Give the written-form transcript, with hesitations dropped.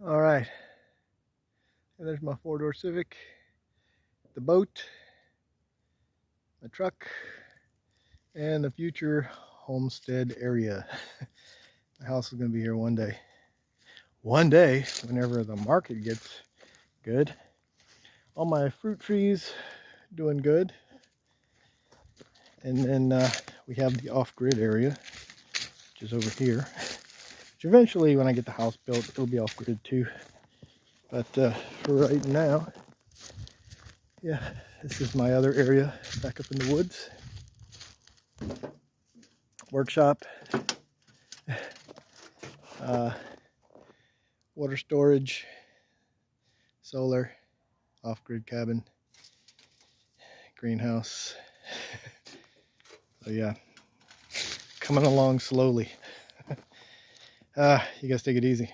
All right, and there's my four-door Civic, the boat, the truck, and the future homestead area. The house is going to be here one day. One day, whenever the market gets good. All my fruit trees doing good. And then we have the off-grid area, which is over here. Which eventually, when I get the house built, it'll be off-grid too. But for right now, yeah, this is my other area back up in the woods. Workshop, water storage, solar, off-grid cabin, greenhouse. So yeah, coming along slowly. You guys take it easy.